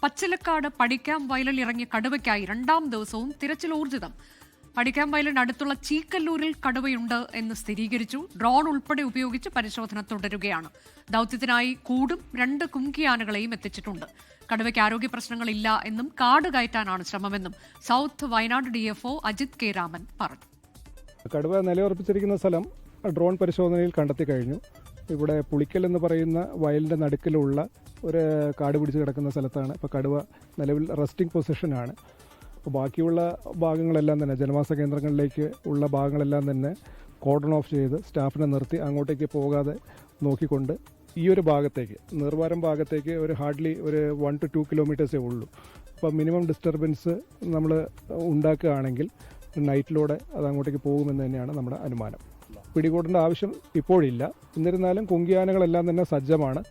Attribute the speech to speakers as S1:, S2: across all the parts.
S1: പച്ചിലക്കാട് പടിക്കാം വയലിൽ ഇറങ്ങിയ കടുവയ്ക്കായി രണ്ടാം ദിവസവും തിരച്ചിൽ ഊർജിതം. പടിക്കാം വയലിന് അടുത്തുള്ള ചീക്കല്ലൂരിൽ കടുവയുണ്ട് എന്ന് സ്ഥിരീകരിച്ചു. ഡ്രോൺ ഉൾപ്പെടെ ഉപയോഗിച്ച് പരിശോധന തുടരുകയാണ്. ദൌത്യത്തിനായി കൂടും 2 കുങ്കിയാനകളെയും എത്തിച്ചിട്ടുണ്ട്. കടുവയ്ക്ക് ആരോഗ്യ പ്രശ്നങ്ങളില്ല എന്നും കാട് കയറ്റാനാണ് ശ്രമമെന്നും south Wayanad DFO Ajith K Raman പറഞ്ഞു.
S2: കടുവ നിലയുറപ്പിച്ചിരിക്കുന്ന സ്ഥലം ഡ്രോൺ പരിശോധനയിൽ കണ്ടെത്തി കഴിഞ്ഞു. ഇവിടെ പുളിക്കൽ എന്ന് പറയുന്ന വയലിൻ്റെ നടുക്കിലുള്ള ഒരു കാട് പിടിച്ച് കിടക്കുന്ന സ്ഥലത്താണ് ഇപ്പോൾ കടുവ നിലവിൽ റെസ്റ്റിംഗ് പൊസിഷനാണ്. അപ്പോൾ ബാക്കിയുള്ള ഭാഗങ്ങളെല്ലാം തന്നെ ജനവാസ കേന്ദ്രങ്ങളിലേക്ക് ഉള്ള ഭാഗങ്ങളെല്ലാം തന്നെ കോർഡൺ ഓഫ് ചെയ്ത് സ്റ്റാഫിനെ നിർത്തി അങ്ങോട്ടേക്ക് പോകാതെ നോക്കിക്കൊണ്ട് ഈ ഒരു ഭാഗത്തേക്ക് നീർവാരം ഭാഗത്തേക്ക് ഹാർഡ്ലി 1 to 2 കിലോമീറ്റേഴ്സേ ഉള്ളൂ. അപ്പോൾ മിനിമം ഡിസ്റ്റർബൻസ് നമ്മൾ ഉണ്ടാക്കുകയാണെങ്കിൽ നൈറ്റിലൂടെ അത് അങ്ങോട്ടേക്ക് പോകുമെന്ന് തന്നെയാണ് നമ്മുടെ അനുമാനം. പിടികൂടേണ്ട ആവശ്യം ഇപ്പോഴില്ല. എന്നിരുന്നാലും കുങ്കിയാനകളെല്ലാം തന്നെ സജ്ജമാണ്.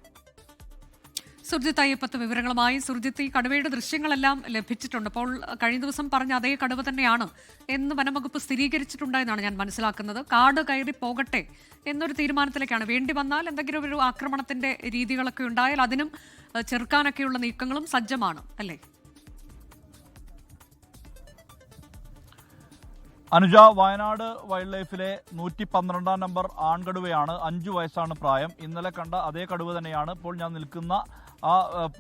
S1: സുർജിത്ത് അയ്യപ്പത്ത് വിവരങ്ങളുമായി. സുർജിത്ത്, ഈ കടുവയുടെ ദൃശ്യങ്ങളെല്ലാം ലഭിച്ചിട്ടുണ്ട്. അപ്പോൾ കഴിഞ്ഞ ദിവസം പറഞ്ഞ അതേ കടുവ തന്നെയാണ് എന്ന് വനംവകുപ്പ് സ്ഥിരീകരിച്ചിട്ടുണ്ടെന്നാണ് ഞാൻ മനസ്സിലാക്കുന്നത്. കാട് കയറി പോകട്ടെ എന്നൊരു തീരുമാനത്തിലേക്കാണ്. വേണ്ടി വന്നാൽ എന്തെങ്കിലും ഒരു ആക്രമണത്തിന്റെ രീതികളൊക്കെ ഉണ്ടായാൽ അതിനും ചെറുക്കാനൊക്കെയുള്ള നീക്കങ്ങളും സജ്ജമാണ് അല്ലേ?
S3: അനുജ, വയനാട് വൈൽഡ് ലൈഫിലെ 112 നമ്പർ ആൺകടുവയാണ്. 5 വയസ്സാണ് പ്രായം. ഇന്നലെ കണ്ട അതേ കടുവ തന്നെയാണ് ഇപ്പോൾ ഞാൻ നിൽക്കുന്ന ആ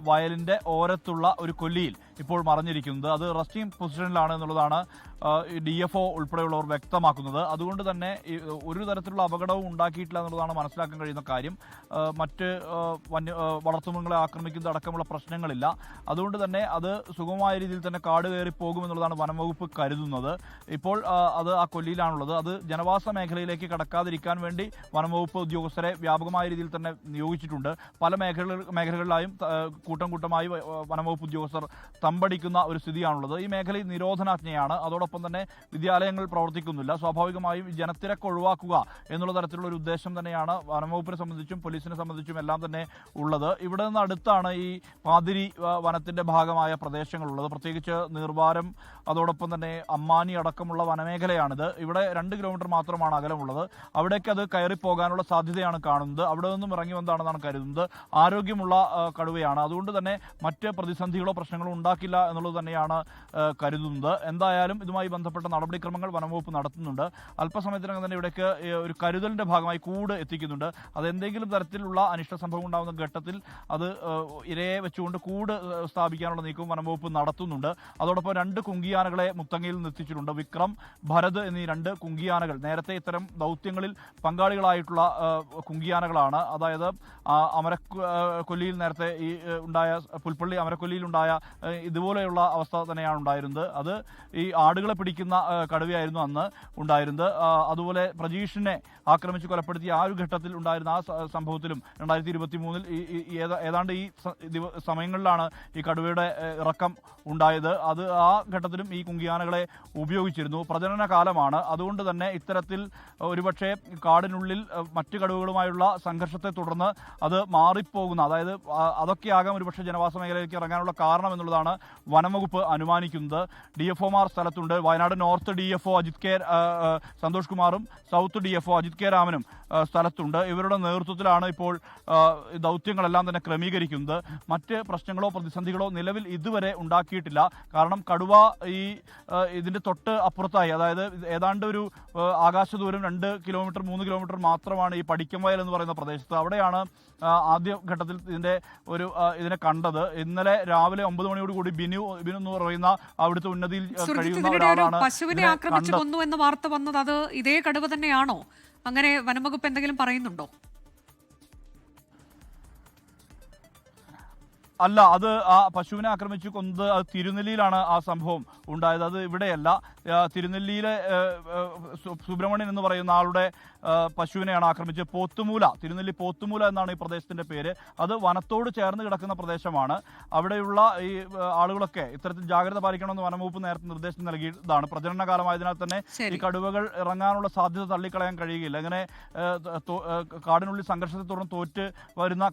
S3: വയലിൻ്റെ ഓരത്തുള്ള ഒരു കൊല്ലിയിൽ ഇപ്പോൾ മറഞ്ഞിരിക്കുന്നത്. അത് റെസ്റ്റിംഗ് പൊസിഷനിലാണ് എന്നുള്ളതാണ് DFO ഉൾപ്പെടെയുള്ളവർ വ്യക്തമാക്കുന്നത്. അതുകൊണ്ട് തന്നെ ഒരു തരത്തിലുള്ള അപകടവും ഉണ്ടാക്കിയിട്ടില്ല എന്നുള്ളതാണ് മനസ്സിലാക്കാൻ കഴിയുന്ന കാര്യം. മറ്റ് വളർത്തുമൃഗങ്ങളെ ആക്രമിക്കുന്നത് അടക്കമുള്ള പ്രശ്നങ്ങളില്ല. അതുകൊണ്ട് തന്നെ അത് സുഗമമായ രീതിയിൽ തന്നെ കാട് കയറി പോകുമെന്നുള്ളതാണ് വനംവകുപ്പ് കരുതുന്നത്. ഇപ്പോൾ അത് ആ കൊല്ലിയിലാണുള്ളത്. അത് ജനവാസ മേഖലയിലേക്ക് കടക്കാതിരിക്കാൻ വേണ്ടി വനംവകുപ്പ് ഉദ്യോഗസ്ഥരെ വ്യാപകമായ രീതിയിൽ തന്നെ നിയോഗിച്ചിട്ടുണ്ട്. പല മേഖലകളിലായും കൂട്ടമായി വനംവകുപ്പ് ഉദ്യോഗസ്ഥർ തമ്പടിക്കുന്ന ഒരു സ്ഥിതിയാണുള്ളത്. ഈ മേഖലയിൽ നിരോധനാജ്ഞയാണ്. അതോടൊപ്പം തന്നെ വിദ്യാലയങ്ങൾ പ്രവർത്തിക്കുന്നില്ല. സ്വാഭാവികമായും ജനത്തിരക്ക് ഒഴിവാക്കുക എന്നുള്ള തരത്തിലുള്ള ഒരു ഉദ്ദേശം തന്നെയാണ് വനംവകുപ്പിനെ സംബന്ധിച്ചും പോലീസിനെ സംബന്ധിച്ചും എല്ലാം തന്നെ ഉള്ളത്. ഇവിടെ നിന്ന് അടുത്താണ് ഈ പാതിരി വനത്തിന്റെ ഭാഗമായ പ്രദേശങ്ങളുള്ളത്. പ്രത്യേകിച്ച് നീർവാരം, അതോടൊപ്പം തന്നെ അമ്മാനി അടക്കമുള്ള വനമേഖലയാണിത്. ഇവിടെ 2 കിലോമീറ്റർ മാത്രമാണ് അകലമുള്ളത്. അവിടേക്ക് അത് കയറിപ്പോകാനുള്ള സാധ്യതയാണ് കാണുന്നത്. അവിടെ നിന്നും ഇറങ്ങി വന്നതാണെന്നാണ് കരുതുന്നത്. ആരോഗ്യമുള്ള കടുവയാണ്. അതുകൊണ്ട് തന്നെ മറ്റ് പ്രതിസന്ധികളോ പ്രശ്നങ്ങളോ ഉണ്ടാക്കില്ല എന്നുള്ളത് തന്നെയാണ് കരുതുന്നത്. എന്തായാലും ഇതുമായി ബന്ധപ്പെട്ട നടപടിക്രമങ്ങൾ വനംവകുപ്പ് നടത്തുന്നുണ്ട്. അല്പസമയത്തിനകം തന്നെ ഇവിടേക്ക് ഒരു കരുതലിന്റെ ഭാഗമായി കൂട് എത്തിക്കുന്നുണ്ട്. അതെന്തെങ്കിലും തരത്തിലുള്ള അനിഷ്ട സംഭവം ഉണ്ടാകുന്ന ഘട്ടത്തിൽ അത് ഇരയെ വെച്ചുകൊണ്ട് കൂട് സ്ഥാപിക്കാനുള്ള നീക്കവും വനംവകുപ്പ് നടത്തുന്നുണ്ട്. അതോടൊപ്പം 2 കുങ്കിയാനകളെ മുത്തങ്ങയിൽ നിർത്തിച്ചിട്ടുണ്ട്. വിക്രം, ഭരത് എന്നീ 2 കുങ്കിയാനകൾ നേരത്തെ ഇത്തരം ദൗത്യങ്ങളിൽ പങ്കാളികളായിട്ടുള്ള കുങ്കിയാനകളാണ്. അതായത് അമരക്കൊല്ലിയിൽ നേരത്തെ ഈ ഉണ്ടായ പുൽപ്പള്ളി അമരക്കൊല്ലിയിൽ ഉണ്ടായ ഇതുപോലെയുള്ള അവസ്ഥ തന്നെയാണ് ഉണ്ടായിരുന്നത്. അത് ഈ ആടുകളെ പിടിക്കുന്ന കടുവയായിരുന്നു അന്ന് ഉണ്ടായിരുന്നത്. അതുപോലെ പ്രജീഷിനെ ആക്രമിച്ച് കൊലപ്പെടുത്തിയ ആ ഒരു ഘട്ടത്തിൽ ഉണ്ടായിരുന്ന ആ സംഭവത്തിലും 2023 ഏതാണ്ട് ഈ സമയങ്ങളിലാണ് ഈ കടുവയുടെ ഇറക്കം ഉണ്ടായത്. അത് ആ ഘട്ടത്തിലും ഈ കുങ്കിയാനകളെ ഉപയോഗിച്ചിരുന്നു. പ്രജനന കാലമാണ്. അതുകൊണ്ട് തന്നെ ഇത്തരത്തിൽ ഒരുപക്ഷെ കാടിനുള്ളിൽ മറ്റു കടുവകളുമായുള്ള സംഘർഷത്തെ തുടർന്ന് അത് മാറിപ്പോകുന്ന, അതായത് അതൊക്കെയാകാം ഒരുപക്ഷെ ജനവാസ മേഖലയിലേക്ക് ഇറങ്ങാനുള്ള കാരണം എന്നുള്ളതാണ് വനംവകുപ്പ് അനുമാനിക്കുന്നത്. DFOമാർ സ്ഥലത്തുണ്ട്. വയനാട് നോർത്ത് DFO സന്തോഷ് കുമാറും സൗത്ത് DFO അജിത് കെ രാമനും സ്ഥലത്തുണ്ട്. ഇവരുടെ നേതൃത്വത്തിലാണ് ഇപ്പോൾ ദൗത്യങ്ങളെല്ലാം തന്നെ ക്രമീകരിക്കുന്നത്. മറ്റ് പ്രശ്നങ്ങളോ പ്രതിസന്ധികളോ നിലവിൽ ഇതുവരെ ഉണ്ടാക്കിയിട്ടില്ല. കാരണം കടുവ ഇതിന്റെ തൊട്ട് അപ്പുറത്തായി, അതായത് ഏതാണ്ട് ഒരു ആകാശദൂരം 2 കിലോമീറ്റർ 3 കിലോമീറ്റർ മാത്രമാണ് ഈ പടിക്കംവയൽ എന്ന് പറയുന്ന പ്രദേശത്ത്. അവിടെയാണ് ആദ്യ ഘട്ടത്തിൽ ഇതിനെ കണ്ടത്. ഇന്നലെ രാവിലെ 9 മണിയോടുകൂടി ബിനു എന്ന് പറയുന്ന അവിടുത്തെ ഉന്നതിയിൽ കഴിയുന്ന ഒരാളാണ്
S1: പശുവിനെ ആക്രമിച്ചു കൊന്നു എന്ന വാർത്ത വന്നത്. അത് ഇതേ കടുവ തന്നെയാണോ? അങ്ങനെ വനംവകുപ്പ് എന്തെങ്കിലും പറയുന്നുണ്ടോ?
S3: അല്ല, അത് ആ പശുവിനെ ആക്രമിച്ചു കൊന്നത് അത് തിരുനെല്ലിയിലാണ് ആ സംഭവം ഉണ്ടായത്. അത് ഇവിടെയല്ല. തിരുനെല്ലിയിലെ സുബ്രഹ്മണ്യൻ എന്ന് പറയുന്ന ആളുടെ പശുവിനെയാണ് ആക്രമിച്ചത്. തിരുനെല്ലി പോത്തുമൂല എന്നാണ് ഈ പ്രദേശത്തിന്റെ പേര്. അത് വനത്തോട് ചേർന്ന് കിടക്കുന്ന പ്രദേശമാണ്. അവിടെയുള്ള ഈ ആളുകളൊക്കെ ഇത്തരത്തിൽ ജാഗ്രത പാലിക്കണമെന്ന് വനംവകുപ്പ് നേരത്തെ നിർദ്ദേശം നൽകിയതാണ്. പ്രജനന കാലമായതിനാൽ തന്നെ ഈ കടുവകൾ ഇറങ്ങാനുള്ള സാധ്യത തള്ളിക്കളയാൻ കഴിയുകയില്ല. അങ്ങനെ കാടിനുള്ളിൽ സംഘർഷത്തെ തുടർന്ന് തോറ്റ് വരുന്ന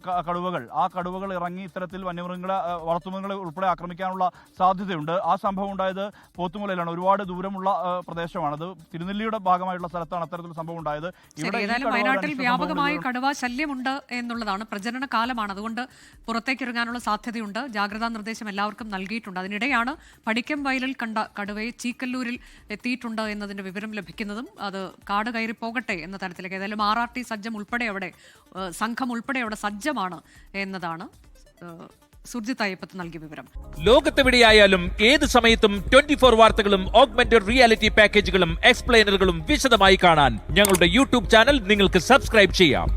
S3: കടുവകൾ ഇറങ്ങി ഇത്തരത്തിൽ വന്യമൃഗങ്ങളെ വളർത്തുമൃഗങ്ങളെ ഉൾപ്പെടെ ആക്രമിക്കാനുള്ള സാധ്യതയുണ്ട്. ആ സംഭവം ഉണ്ടായത് പോത്തുമലയിലാണ്. ഒരുപാട് ദൂരമുള്ള പ്രദേശമാണത്. തിരുനെല്ലിയുടെ ഭാഗമായിട്ടുള്ള സ്ഥലത്താണ് അത്തരത്തിലുള്ള സംഭവം ഉണ്ടായത്.
S1: വയനാട്ടിൽ വ്യാപകമായി കടുവ ശല്യമുണ്ട് എന്നുള്ളതാണ്. പ്രജനന കാലമാണ്, അതുകൊണ്ട് പുറത്തേക്ക് ഇറങ്ങാനുള്ള സാധ്യതയുണ്ട്. ജാഗ്രതാ നിർദ്ദേശം എല്ലാവർക്കും നൽകിയിട്ടുണ്ട്. അതിനിടെയാണ് പടിക്കം വയലിൽ കണ്ട കടുവയെ ചീക്കല്ലൂരിൽ എത്തിയിട്ടുണ്ട് എന്നതിന്റെ വിവരം ലഭിക്കുന്നതും അത് കാട് കയറി പോകട്ടെ എന്ന തരത്തിലേക്ക്. ഏതായാലും RRT സജ്ജം ഉൾപ്പെടെ അവിടെ സംഘം ഉൾപ്പെടെ അവിടെ സജ്ജമാണ് എന്നതാണ് സുർജിത് അയ്യപ്പത്ത് നൽകിയ വിവരം.
S4: ലോകത്തെവിടെയായാലും ഏത് സമയത്തും 24 വാർത്തകളും ഓഗ്മെന്റഡ് റിയാലിറ്റി പാക്കേജുകളും എക്സ്പ്ലെയിനറുകളും വിശദമായി കാണാൻ ഞങ്ങളുടെ യൂട്യൂബ് ചാനൽ നിങ്ങൾക്ക് സബ്സ്ക്രൈബ് ചെയ്യാം.